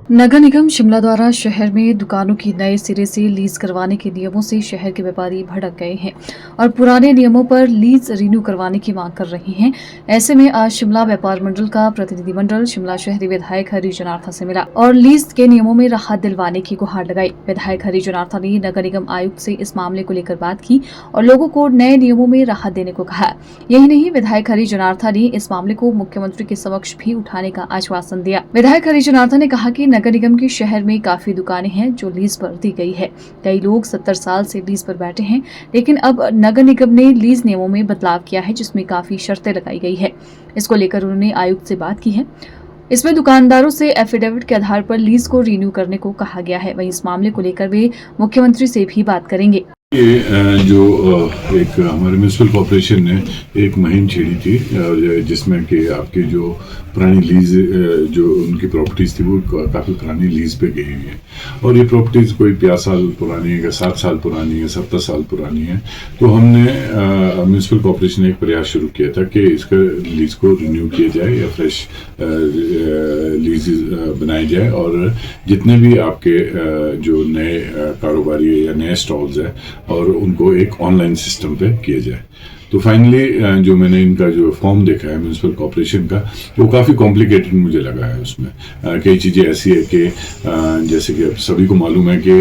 नगर निगम शिमला द्वारा शहर में दुकानों की नए सिरे से लीज करवाने के नियमों से शहर के व्यापारी भड़क गए हैं और पुराने नियमों पर लीज रिन्यू करवाने की मांग कर रहे हैं। ऐसे में आज शिमला व्यापार मंडल का प्रतिनिधिमंडल शिमला शहरी विधायक हरी जनार्था से मिला और लीज के नियमों में राहत दिलवाने की गुहार लगाई। विधायक हरी जनार्था ने नगर निगम आयुक्त से इस मामले को लेकर बात की और लोगों को नए नियमों में राहत देने को कहा। यही नहीं, विधायक हरी जनार्था ने इस मामले को मुख्यमंत्री के समक्ष भी उठाने का आश्वासन दिया। विधायक हरी जनार्था ने कहा कि नगर निगम के शहर में काफी दुकानें हैं जो लीज पर दी गई है। कई लोग 70 साल से लीज पर बैठे हैं, लेकिन अब नगर निगम ने लीज नियमों में बदलाव किया है जिसमें काफी शर्तें लगाई गई है। इसको लेकर उन्होंने आयुक्त से बात की है। इसमें दुकानदारों से एफिडेविट के आधार पर लीज को रिन्यू करने को कहा गया है। वहीं इस मामले को लेकर वे मुख्यमंत्री से भी बात करेंगे। ये जो एक हमारे म्यूनसिपल कॉर्पोरेशन ने एक मुहिम छेड़ी थी जिसमें कि आपकी जो पुरानी लीज जो उनकी प्रॉपर्टीज थी वो काफ़ी पुरानी लीज पे गई हुई है और ये प्रॉपर्टीज कोई 50 साल पुरानी है, 7 साल पुरानी है, 70 साल पुरानी है। तो हमने म्यूनसिपल कॉर्पोरेशन ने एक प्रयास शुरू किया था कि इसका लीज को रिन्यू किया जाए या फ्रेश लीज बनाई जाए और जितने भी आपके जो नए कारोबारी या नए स्टॉल्स हैं और उनको एक ऑनलाइन सिस्टम पे किया जाए। तो फाइनली जो मैंने इनका जो फॉर्म देखा है म्यूनसिपल कॉर्पोरेशन का वो काफ़ी कॉम्प्लिकेटेड मुझे लगा है। उसमें कई चीज़ें ऐसी है कि जैसे कि सभी को मालूम है कि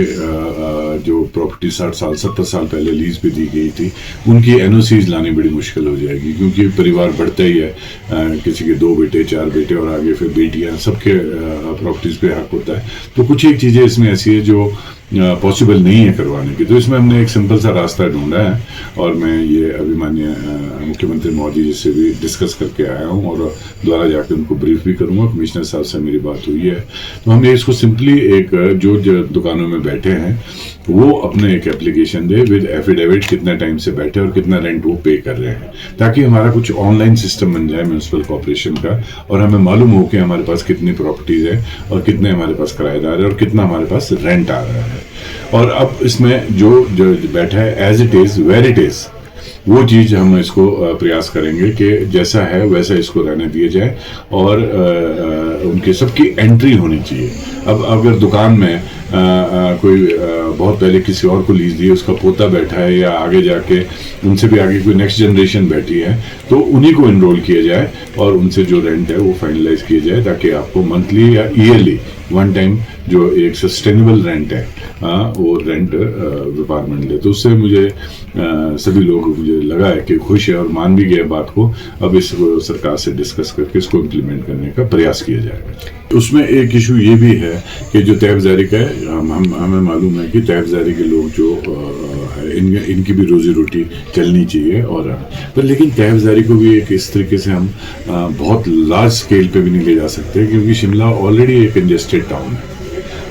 जो प्रॉपर्टी 60 साल 70 साल पहले लीज पे दी गई थी उनकी एनओसीज लानी बड़ी मुश्किल हो जाएगी क्योंकि परिवार बढ़ता ही है। किसी के 2 बेटे 4 बेटे और आगे फिर बेटियाँ, सबके प्रॉपर्टीज़ पे हक होता है। तो कुछ एक चीज़ें इसमें ऐसी है जो पॉसिबल नहीं है करवाने की। तो इसमें हमने एक सिंपल सा रास्ता ढूंढा है और मैं ये अभी माननीय मुख्यमंत्री मोदी जी से भी डिस्कस करके आया हूँ और दोबारा जाकर उनको ब्रीफ भी करूँगा। कमिश्नर साहब से मेरी बात हुई है। तो हमने इसको सिंपली एक जो दुकानों में बैठे हैं वो अपने एक एप्लीकेशन दे विद एफिडेविट कितना टाइम से बैठे और कितना रेंट वो पे कर रहे हैं, ताकि हमारा कुछ ऑनलाइन सिस्टम बन जाए म्यूनसिपल कॉर्पोरेशन का और हमें मालूम हो कि हमारे पास कितनी प्रॉपर्टीज है और कितने हमारे पास किराएदार है और कितना हमारे पास रेंट आ रहा है। और अब इसमें जो बैठा है as it is where it is वो चीज़ हम इसको प्रयास करेंगे कि जैसा है वैसा इसको रहने दिया जाए और उनकी सबकी एंट्री होनी चाहिए। अब अगर दुकान में कोई बहुत पहले किसी और को लीज दी, उसका पोता बैठा है या आगे जाके उनसे भी आगे कोई नेक्स्ट जनरेशन बैठी है तो उन्हीं को इनरोल किया जाए और उनसे जो रेंट है वो फाइनलाइज किया जाए ताकि आपको मंथली या ईयरली वन टाइम जो एक सस्टेनेबल रेंट है वो रेंट व्यापार मंडल है। तो उससे मुझे सभी लोग मुझे लगा है कि खुश है और मान भी गए बात को। अब इस सरकार से डिस्कस करके इसको इम्प्लीमेंट करने का प्रयास किया जाएगा। उसमें एक इशू ये भी है कि जो तहफ़ज़ारी का है हमें मालूम है कि तहफ़ज़ारी के लोग जो इनकी भी रोजी रोटी चलनी चाहिए और पर लेकिन तहफ़ज़ारी को भी एक इस तरीके से हम बहुत लार्ज स्केल पे भी नहीं ले जा सकते क्योंकि शिमला ऑलरेडी एक कंजेस्टेड टाउन है।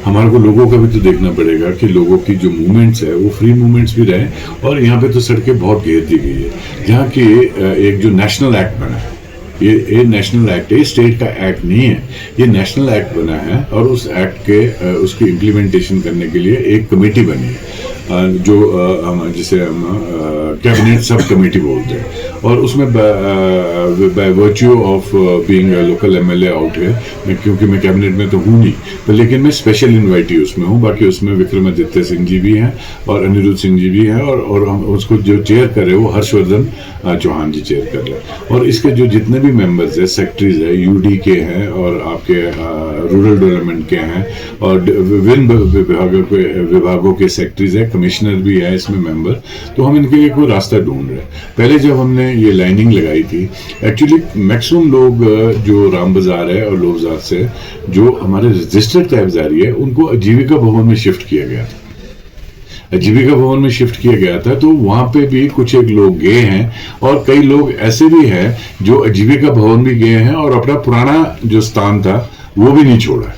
हमारे को लोगों का भी तो देखना पड़ेगा कि लोगों की जो मूवमेंट्स है वो फ्री मूवमेंट्स भी रहे और यहाँ पे तो सड़कें बहुत घेर दी गई है। जहाँ की एक जो नेशनल एक्ट बना है ये नेशनल एक्ट है, ये स्टेट का एक्ट नहीं है, ये नेशनल एक्ट बना है और उस एक्ट के उसकी इम्प्लीमेंटेशन करने के लिए एक कमेटी बनी है जो जिसे हम कैबिनेट सब कमेटी बोलते हैं और उसमें by virtue of being local MLA out है क्योंकि मैं कैबिनेट में तो हूँ नहीं तो लेकिन मैं स्पेशल इन्वाइटी उसमें हूँ। बाकी उसमें विक्रमादित्य सिंह जी भी हैं और अनिरुद्ध सिंह जी भी हैं और हम उसको जो चेयर कर रहे हैं वो हर्षवर्धन चौहान जी चेयर कर रहे हैं और इसके जो जितने भी मेंबर्स हैं, सेक्रेटरीज है, यूडी के हैं और आपके रूरल डेवलपमेंट के हैं और विभिन्न विभागों के सेक्रेटरीज है, कमिश्नर भी है इसमें मेंबर। तो हम इनके लिए कोई रास्ता ढूंढ रहे हैं। पहले जब हमने ये लाइनिंग लगाई थी एक्चुअली मैक्सिमम लोग जो राम बाजार है और लोग बाजार से जो हमारे रजिस्टर्ड तहफ़ज़ारी है उनको आजीविका भवन में शिफ्ट किया गया था। आजीविका भवन में शिफ्ट किया गया था तो वहां पे भी कुछ एक लोग गए हैं और कई लोग ऐसे भी हैं जो आजीविका भवन भी गए हैं और अपना पुराना जो स्थान था वो भी नहीं छोड़ा,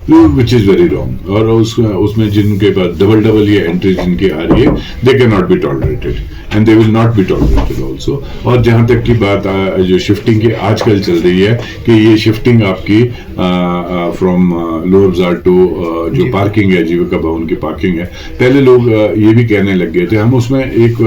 विच इज वेरी रॉन्ग। और उसमें जिनके पास डबल ये एंट्री जिनकी आ रही है they can not be tolerated and they will not be tolerated also. और जहां तक की बात जो शिफ्टिंग की आजकल चल रही है कि ये शिफ्टिंग आपकी फ्रॉम लोअर बाजार टू जो पार्किंग है, जीविका भवन की पार्किंग है, पहले लोग ये भी कहने लग गए थे। हम उसमें एक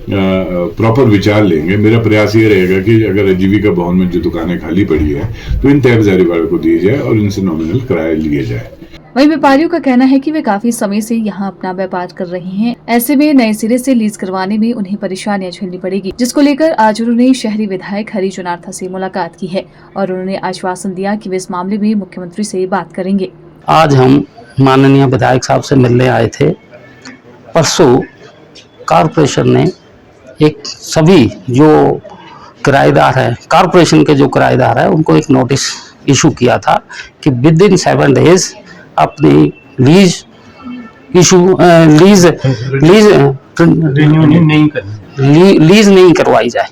प्रॉपर विचार लेंगे। मेरा प्रयास ये रहेगा कि अगर जीविका भवन में जो दुकानें खाली पड़ी है तो इन तहफ़ज़ारी वालों को दी जाए और इनसे नॉमिनल किराया लिया दिया जाए। वहीं व्यापारियों का कहना है कि वे काफी समय से यहां अपना व्यापार कर रहे हैं। ऐसे में नए सिरे से लीज करवाने में उन्हें परेशानियां झेलनी पड़ेगी, जिसको लेकर आज उन्होंने शहरी विधायक हरी जनार्था से मुलाकात की है और उन्होंने आश्वासन दिया कि वे इस मामले में मुख्यमंत्री से बात करेंगे। आज हम माननीय विधायक साहब से मिलने आए थे। परसों कॉरपोरेशन ने एक सभी जो किराएदार है, कॉरपोरेशन के जो किराएदार है, उनको एक नोटिस इशू किया था कि विद इन 7 डेज अपनी लीज नहीं करवाई जाए।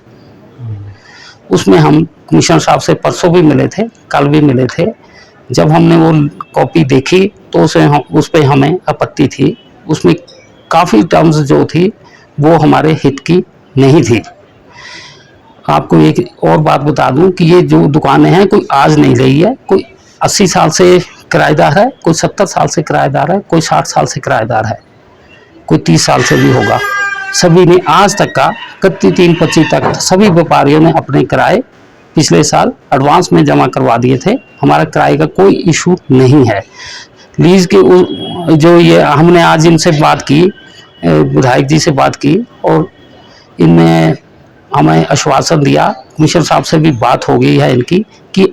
उसमें हम कमिश्नर साहब से परसों भी मिले थे, कल भी मिले थे। जब हमने वो कॉपी देखी तो उस पर हमें आपत्ति थी। उसमें काफ़ी टर्म्स जो थी वो हमारे हित की नहीं थी। आपको एक और बात बता दूं कि ये जो दुकानें हैं कोई आज नहीं रही है। कोई 80 साल से किराएदार है, कोई 70 साल से किराएदार है, कोई 60 साल से किराएदार है, कोई 30 साल से भी होगा। सभी ने आज तक का 31-25 तक सभी व्यापारियों ने अपने किराए पिछले साल एडवांस में जमा करवा दिए थे। हमारा किराए का कोई इशू नहीं है। लीज के जो ये हमने आज इनसे बात की, विधायक जी से बात की, और इनने हमें आश्वासन दिया, कमिश्नर साहब से भी बात हो गई है इनकी, कि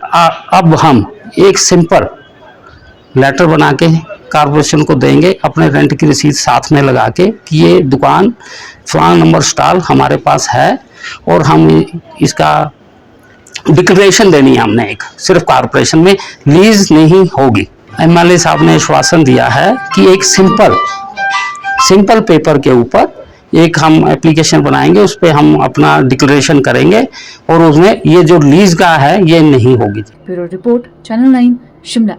अब हम एक सिंपल लेटर बना के कॉरपोरेशन को देंगे अपने रेंट की रसीद साथ में लगा के कि ये दुकान फलाना नंबर स्टॉल हमारे पास है और हम इसका डिक्लेरेशन देनी है। हमने एक सिर्फ कॉरपोरेशन में लीज नहीं होगी। एमएलए साहब ने आश्वासन दिया है कि एक सिंपल पेपर के ऊपर एक हम एप्लीकेशन बनाएंगे, उस पर हम अपना डिक्लेरेशन करेंगे और उसमें ये जो लीज का है ये नहीं होगी। Bureau report, channel 9, Shimla.